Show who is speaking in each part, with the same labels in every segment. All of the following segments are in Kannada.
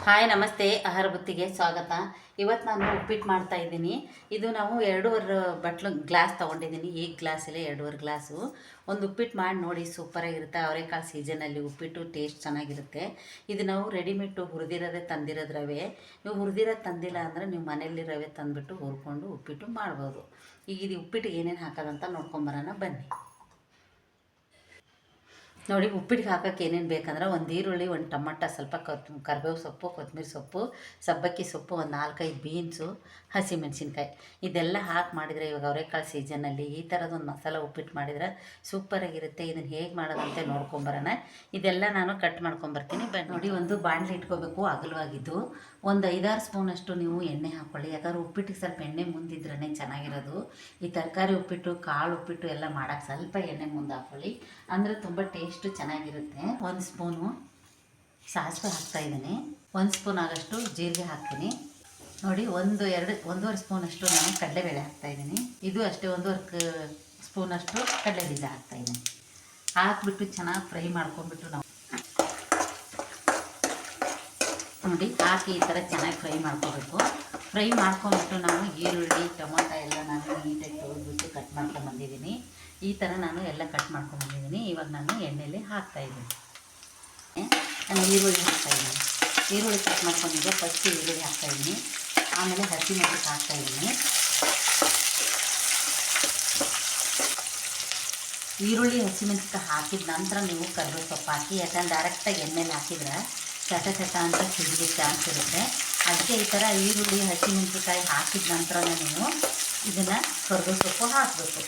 Speaker 1: ಹಾಯ್ ನಮಸ್ತೆ. ಆಹಾರ ಬುತ್ತಿಗೆ ಸ್ವಾಗತ. ಇವತ್ತು ನಾನು ಉಪ್ಪಿಟ್ಟು ಮಾಡ್ತಾ ಇದ್ದೀನಿ. ಇದು ನಾವು 2.5 ಬಟ್ಲು ಗ್ಲಾಸ್ ತೊಗೊಂಡಿದ್ದೀನಿ. ಈ ಗ್ಲಾಸಲ್ಲಿ 2.5 ಗ್ಲಾಸು ಒಂದು ಉಪ್ಪಿಟ್ಟು ಮಾಡಿ ನೋಡಿ, ಸೂಪರಾಗಿರುತ್ತೆ. ಅವರೆಕಾಳು ಸೀಸನಲ್ಲಿ ಉಪ್ಪಿಟ್ಟು ಟೇಸ್ಟ್ ಚೆನ್ನಾಗಿರುತ್ತೆ. ಇದು ನಾವು ರೆಡಿಮೇಡು ಹುರಿದಿರೋದೇ ತಂದಿರೋದು ರವೆ. ನೀವು ಹುರಿದಿರೋದು ತಂದಿಲ್ಲ ಅಂದರೆ ನೀವು ಮನೆಯಲ್ಲಿ ರವೆ ತಂದುಬಿಟ್ಟು ಹುರ್ಕೊಂಡು ಉಪ್ಪಿಟ್ಟು ಮಾಡ್ಬೋದು. ಈಗ ಇದು ಉಪ್ಪಿಟ್ಟಿಗೆ ಏನೇನು ಹಾಕೋದಂತ ನೋಡ್ಕೊಂಬರೋಣ ಬನ್ನಿ. ನೋಡಿ, ಉಪ್ಪಿಟ್ಟಿಗೆ ಹಾಕೋಕ್ಕೆ ಏನೇನು ಬೇಕಂದ್ರೆ ಒಂದು ಈರುಳ್ಳಿ, ಒಂದು ಟೊಮಟ, ಸ್ವಲ್ಪ ಕರಿಬೇವು ಸೊಪ್ಪು, ಕೊತ್ತಂಬರಿ ಸೊಪ್ಪು, ಸಬ್ಬಕ್ಕಿ ಸೊಪ್ಪು, ಒಂದು 4-5 ಬೀನ್ಸು, ಹಸಿಮೆಣ್ಸಿನ್ಕಾಯಿ ಇದೆಲ್ಲ ಹಾಕಿ ಮಾಡಿದರೆ, ಇವಾಗ ಅವರೆಕಾಳು ಸೀಸನ್ನಲ್ಲಿ ಈ ಥರದೊಂದು ಮಸಾಲೆ ಉಪ್ಪಿಟ್ಟು ಮಾಡಿದರೆ ಸೂಪರಾಗಿರುತ್ತೆ. ಇದನ್ನು ಹೇಗೆ ಮಾಡೋದಂತೆ ನೋಡ್ಕೊಂಬರೋಣ. ಇದೆಲ್ಲ ನಾನು ಕಟ್ ಮಾಡ್ಕೊಂಬರ್ತೀನಿ. ನೋಡಿ, ಒಂದು ಬಾಣಲೆ ಇಟ್ಕೋಬೇಕು, ಅಗಲವಾಗಿದ್ದು. ಒಂದು 5-6 ಸ್ಪೂನಷ್ಟು ನೀವು ಎಣ್ಣೆ ಹಾಕ್ಕೊಳ್ಳಿ. ಯಾಕಂದ್ರೆ ಉಪ್ಪಿಟ್ಟಿಗೆ ಸ್ವಲ್ಪ ಎಣ್ಣೆ ಮುಂದಿದ್ರೇ ಚೆನ್ನಾಗಿರೋದು. ಈ ತರಕಾರಿ ಉಪ್ಪಿಟ್ಟು, ಕಾಳು ಉಪ್ಪಿಟ್ಟು ಎಲ್ಲ ಮಾಡೋಕ್ಕೆ ಸ್ವಲ್ಪ ಎಣ್ಣೆ ಮುಂದೆ ಹಾಕ್ಕೊಳ್ಳಿ, ಅಂದರೆ ತುಂಬ ಟೇಸ್ಟು ಚೆನ್ನಾಗಿರುತ್ತೆ. 1 ಸ್ಪೂನು ಸಾಸಿವೆ ಹಾಕ್ತಾಯಿದ್ದೀನಿ. 1 ಸ್ಪೂನ್ ಆಗಷ್ಟು ಜೀರಿಗೆ ಹಾಕ್ತೀನಿ. ನೋಡಿ, 1-2-1.5 ಸ್ಪೂನಷ್ಟು ನಾನು ಕಡಲೆಬೇಳೆ ಹಾಕ್ತಾಯಿದ್ದೀನಿ. ಇದು ಅಷ್ಟೇ 1.5 ಸ್ಪೂನಷ್ಟು ಕಡಲೆ ಬೀಜ ಹಾಕ್ತಾಯಿದ್ದೀನಿ. ಹಾಕ್ಬಿಟ್ಟು ಚೆನ್ನಾಗಿ ಫ್ರೈ ಮಾಡ್ಕೊಂಡ್ಬಿಟ್ಟು ನಾವು ನೋಡಿ ಹಾಕಿ ಈ ಥರ ಚೆನ್ನಾಗಿ ಫ್ರೈ ಮಾಡ್ಕೋಬೇಕು. ಫ್ರೈ ಮಾಡ್ಕೊಂಬಿಟ್ಟು ನಾವು ಈರುಳ್ಳಿ, ಟೊಮೊಟ ಎಲ್ಲ ನಾನು ನೀಟಾಗಿ ತೊಳೆದ್ಬಿಟ್ಟು ಕಟ್ ಮಾಡ್ಕೊಂಬಂದಿದ್ದೀನಿ. ಈ ಥರ ನಾನು ಎಲ್ಲ ಕಟ್ ಮಾಡ್ಕೊಂಬಂದಿದ್ದೀನಿ. ಇವಾಗ ನಾನು ಎಣ್ಣೆಯಲ್ಲಿ ಹಾಕ್ತಾಯಿದ್ದೀನಿ. ನಾನು ಈರುಳ್ಳಿ ಹಾಕ್ತಾಯಿದ್ದೀನಿ. ಈರುಳ್ಳಿ ಕಟ್ ಮಾಡ್ಕೊಂಡಿದ್ದೆ. ಫಸ್ಟ್ ಈರುಳ್ಳಿ ಹಾಕ್ತಾಯಿದ್ದೀನಿ, ಆಮೇಲೆ ಹಸಿಮೆಣಸಿನ್ಕಾಯಿ ಹಾಕ್ತಾಯಿದ್ದೀನಿ. ಈರುಳ್ಳಿ ಹಸಿಮೆಣಸಿನ್ಕಾಯಿ ಹಾಕಿದ ನಂತರ ನೀವು ಕರಿಬೇವು ಸೊಪ್ಪು ಹಾಕಿ. ಯಾಕಂದ್ರೆ ಡೈರೆಕ್ಟಾಗಿ ಎಣ್ಣೆಲಿ ಹಾಕಿದ್ರೆ ಚಟ ಅಂತ ಸಿಡಿಗೆ ಚಾನ್ಸ್ ಇರುತ್ತೆ. ಅದಕ್ಕೆ ಈ ಥರ ಈರುಳ್ಳಿ ಹಸಿಮೆಣಸಿನ್ಕಾಯಿ ಹಾಕಿದ ನಂತರ ನೀವು ಇದನ್ನು ಕರಿಬೇವು ಸೊಪ್ಪು ಹಾಕಬೇಕು.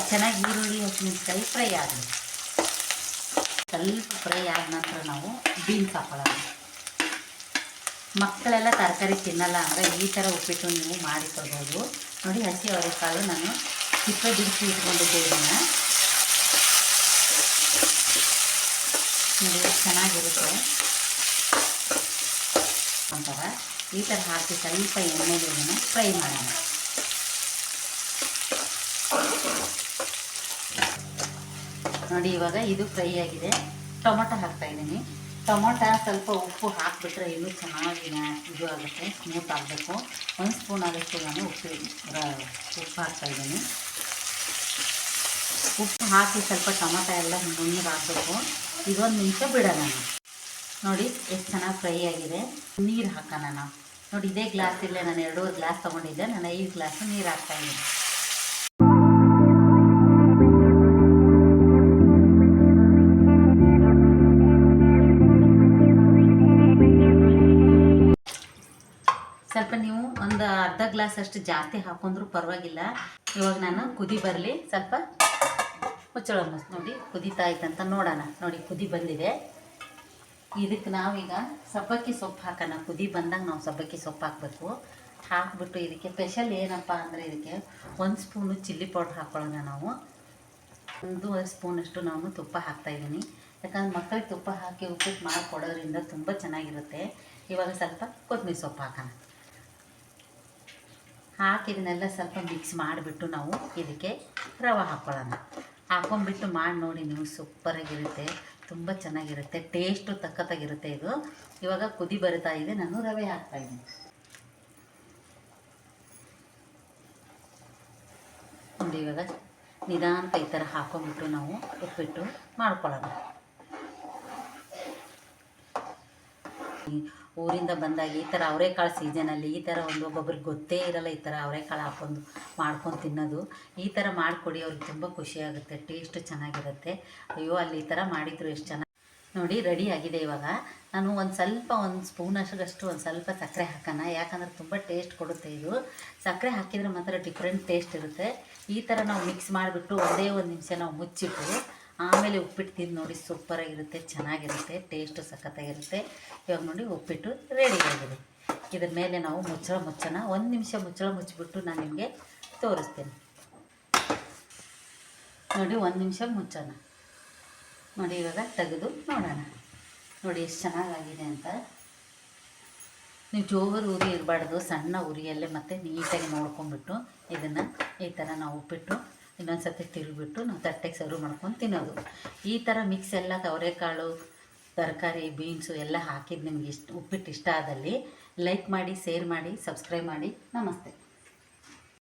Speaker 1: ಚೆನ್ನಾಗಿ ಈರುಳ್ಳಿ ಹಸಿಮೆಣಸಿನ್ಕಾಯಿ ಫ್ರೈ ಆಗಬೇಕು. ಸ್ವಲ್ಪ ಫ್ರೈ ಆದ ನಂತರ ನಾವು ಬೀನ್ಸ್ ಹಾಕೊಳ್ಳೋಣ. ಮಕ್ಕಳೆಲ್ಲ ತರಕಾರಿ ತಿನ್ನಲ್ಲ ಅಂದರೆ ಈ ಥರ ಉಪ್ಪಿಟ್ಟು ನೀವು ಮಾಡಿ ಕೊಡ್ಬೋದು. ನೋಡಿ, ಹಸಿ ಅವರೆಕಾಳು ನಾನು ಸಿಪ್ಪೆ ಬಿಡಿಸಿ ಇಟ್ಕೊಂಡಿದ್ದೆ. ಇದನ್ನು ನೋಡಿ ಚೆನ್ನಾಗಿರುತ್ತೆ. ಒಂಥರ ಈ ಥರ ಹಾಕಿ ಸ್ವಲ್ಪ ಎಣ್ಣೆಗೆ ಇದನ್ನು ಫ್ರೈ ಮಾಡೋಣ. ನೋಡಿ, ಇವಾಗ ಇದು ಫ್ರೈ ಆಗಿದೆ. ಟೊಮೊಟೊ ಹಾಕ್ತಾಯಿದ್ದೀನಿ. ಟೊಮೊಟೊ ಸ್ವಲ್ಪ ಉಪ್ಪು ಹಾಕಿಬಿಟ್ರೆ ಇನ್ನೂ ಚೆನ್ನಾಗಿ ಇದು ಆಗುತ್ತೆ, ಸ್ಮೂತ್ ಆಗಬೇಕು. 1 ಸ್ಪೂನ್ ಆದಷ್ಟು ನಾನು ಉಪ್ಪು ಹಾಕ್ತಾಯಿದ್ದೀನಿ. ಉಪ್ಪು ಹಾಕಿ ಸ್ವಲ್ಪ ಟೊಮೊಟೊ ಎಲ್ಲ ನುಣ್ಣಗಾಗಬೇಕು. ಇದೊಂದು ನಿಮಿಷ ಬಿಡೋಣ. ನೋಡಿ ಎಷ್ಟು ಚೆನ್ನಾಗಿ ಫ್ರೈ ಆಗಿದೆ. ನೀರು ಹಾಕೋಣ ನಾವು. ನೋಡಿ, ಇದೇ ಗ್ಲಾಸಲ್ಲೇ ನಾನು 2.5 ಗ್ಲಾಸ್ ತೊಗೊಂಡಿದ್ದೆ. ನಾನು 5 ಗ್ಲಾಸು ನೀರು ಹಾಕ್ತಾಯಿದ್ದೀನಿ. ಸ್ವಲ್ಪ ನೀವು ಒಂದು ಅರ್ಧ ಗ್ಲಾಸ್ ಅಷ್ಟು ಜಾಸ್ತಿ ಹಾಕೊಂಡ್ರೂ ಪರವಾಗಿಲ್ಲ. ಇವಾಗ ನಾನು ಕುದಿ ಬರಲಿ, ಸ್ವಲ್ಪ ಮುಚ್ಚಳ ನೋಡಿ ಕುದೀತಾ ಇತ್ತಂತ ನೋಡೋಣ. ನೋಡಿ, ಕುದಿ ಬಂದಿದೆ. ಇದಕ್ಕೆ ನಾವೀಗ ಸಬ್ಬಕ್ಕಿ ಸೊಪ್ಪು ಹಾಕೋಣ. ಕುದಿ ಬಂದಾಗ ನಾವು ಸಬ್ಬಕ್ಕಿ ಸೊಪ್ಪು ಹಾಕಬೇಕು. ಹಾಕ್ಬಿಟ್ಟು ಇದಕ್ಕೆ ಸ್ಪೆಷಲ್ ಏನಪ್ಪ ಅಂದರೆ ಇದಕ್ಕೆ 1 ಸ್ಪೂನು ಚಿಲ್ಲಿ ಪೌಡ್ರ್ ಹಾಕ್ಕೊಳ್ಳೋಣ ನಾವು. 1 ಸ್ಪೂನಷ್ಟು ನಾನು ತುಪ್ಪ ಹಾಕ್ತಾಯಿದ್ದೀನಿ. ಯಾಕಂದ್ರೆ ಮಕ್ಕಳಿಗೆ ತುಪ್ಪ ಹಾಕಿ ಉಪ್ಪಿಟ್ಟು ಮಾಡಿಕೊಡೋದ್ರಿಂದ ತುಂಬ ಚೆನ್ನಾಗಿರುತ್ತೆ. ಇವಾಗ ಸ್ವಲ್ಪ ಕೊತ್ತಂಬರಿ ಸೊಪ್ಪು ಹಾಕೋಣ. ಹಾಕಿದನ್ನೆಲ್ಲ ಸ್ವಲ್ಪ ಮಿಕ್ಸ್ ಮಾಡಿಬಿಟ್ಟು ನಾವು ಇದಕ್ಕೆ ರವೆ ಹಾಕ್ಕೊಳ್ಳೋಣ. ಹಾಕ್ಕೊಂಬಿಟ್ಟು ಮಾಡಿ ನೋಡಿ ನೀವು, ಸೂಪರಾಗಿರುತ್ತೆ, ತುಂಬ ಚೆನ್ನಾಗಿರುತ್ತೆ, ಟೇಸ್ಟು ತಕ್ಕತ್ತಾಗಿರುತ್ತೆ ಇದು. ಇವಾಗ ಕುದಿ ಬರ್ತಾ ಇದೆ, ನಾನು ರವೆ ಹಾಕ್ತಾಯಿದ್ದೀನಿ. ನೋಡಿ, ಇವಾಗ ನಿಧಾನಕ್ಕೆ ಈ ಥರ ಹಾಕ್ಕೊಂಬಿಟ್ಟು ನಾವು ಉಪ್ಪಿಟ್ಟು ಮಾಡ್ಕೊಳ್ಳೋಣ. ಊರಿಂದ ಬಂದಾಗ ಈ ಥರ ಅವರೆಕಾಳು ಸೀಸನಲ್ಲಿ ಈ ಥರ ಒಬ್ಬೊಬ್ರಿಗೆ ಗೊತ್ತೇ ಇರಲ್ಲ ಈ ಥರ ಅವರೆಕಾಳು ಮಾಡ್ಕೊಂಡು ತಿನ್ನೋದು. ಈ ಥರ ಮಾಡಿಕೊಡಿ, ಅವ್ರಿಗೆ ತುಂಬ ಖುಷಿಯಾಗುತ್ತೆ, ಟೇಸ್ಟ್ ಚೆನ್ನಾಗಿರುತ್ತೆ. ಅಯ್ಯೋ, ಅಲ್ಲಿ ಈ ಥರ ಮಾಡಿದ್ರು ಎಷ್ಟು ಚೆನ್ನಾಗಿ. ನೋಡಿ, ರೆಡಿ ಆಗಿದೆ. ಇವಾಗ ನಾನು ಒಂದು ಸ್ಪೂನಷ್ಟು ಒಂದು ಸ್ವಲ್ಪ ಸಕ್ಕರೆ ಹಾಕೋಣ. ಯಾಕಂದರೆ ತುಂಬ ಟೇಸ್ಟ್ ಕೊಡುತ್ತೆ ಇದು. ಸಕ್ಕರೆ ಹಾಕಿದರೆ ಮಾತ್ರ ಡಿಫ್ರೆಂಟ್ ಟೇಸ್ಟ್ ಇರುತ್ತೆ. ಈ ಥರ ನಾವು ಮಿಕ್ಸ್ ಮಾಡಿಬಿಟ್ಟು ಒಂದೇ 1 ನಿಮಿಷ ನಾವು ಮುಚ್ಚಿಟ್ಟು ಆಮೇಲೆ ಉಪ್ಪಿಟ್ಟು ತಿಂದು ನೋಡಿ, ಸೂಪರಾಗಿರುತ್ತೆ, ಚೆನ್ನಾಗಿರುತ್ತೆ, ಟೇಸ್ಟು ಸಖತ್ತಾಗಿರುತ್ತೆ. ಇವಾಗ ನೋಡಿ, ಉಪ್ಪಿಟ್ಟು ರೆಡಿಯಾಗಿದೆ. ಇದ್ರ ಮೇಲೆ ನಾವು ಮುಚ್ಚೋಣ. 1 ನಿಮಿಷ ಮುಚ್ಚಳ ಮುಚ್ಚಿಬಿಟ್ಟು ನಾನು ನಿಮಗೆ ತೋರಿಸ್ತೀನಿ. ನೋಡಿ, 1 ನಿಮಿಷ ಮುಚ್ಚೋಣ. ನೋಡಿ, ಇವಾಗ ತೆಗೆದು ನೋಡೋಣ. ನೋಡಿ ಎಷ್ಟು ಚೆನ್ನಾಗಾಗಿದೆ ಅಂತ. ನೀವು ಜೋರು ಉರಿ ಇರಬಾರ್ದು, ಸಣ್ಣ ಉರಿಯಲ್ಲೇ ಮತ್ತು ನೀಟಾಗಿ ನೋಡ್ಕೊಂಬಿಟ್ಟು ಇದನ್ನು ಈ ಥರ ನಾವು ಉಪ್ಪಿಟ್ಟು ಇನ್ನೊಂದು ಸರ್ತಿ ತಿರುಗಿಬಿಟ್ಟು ನಾವು ತಟ್ಟೆಗೆ ಸರ್ವ್ ಮಾಡ್ಕೊಂಡು ತಿನ್ನೋದು. ಈ ಥರ ಮಿಕ್ಸ್ ಎಲ್ಲ ಅವರೆಕಾಳು ತರಕಾರಿ ಬೀನ್ಸು ಎಲ್ಲ ಹಾಕಿದ್ದು ನಿಮ್ಗೆ ಉಪ್ಪಿಟ್ಟು ಇಷ್ಟ ಆದಲ್ಲಿ ಲೈಕ್ ಮಾಡಿ, ಶೇರ್ ಮಾಡಿ, ಸಬ್ಸ್ಕ್ರೈಬ್ ಮಾಡಿ. ನಮಸ್ತೆ.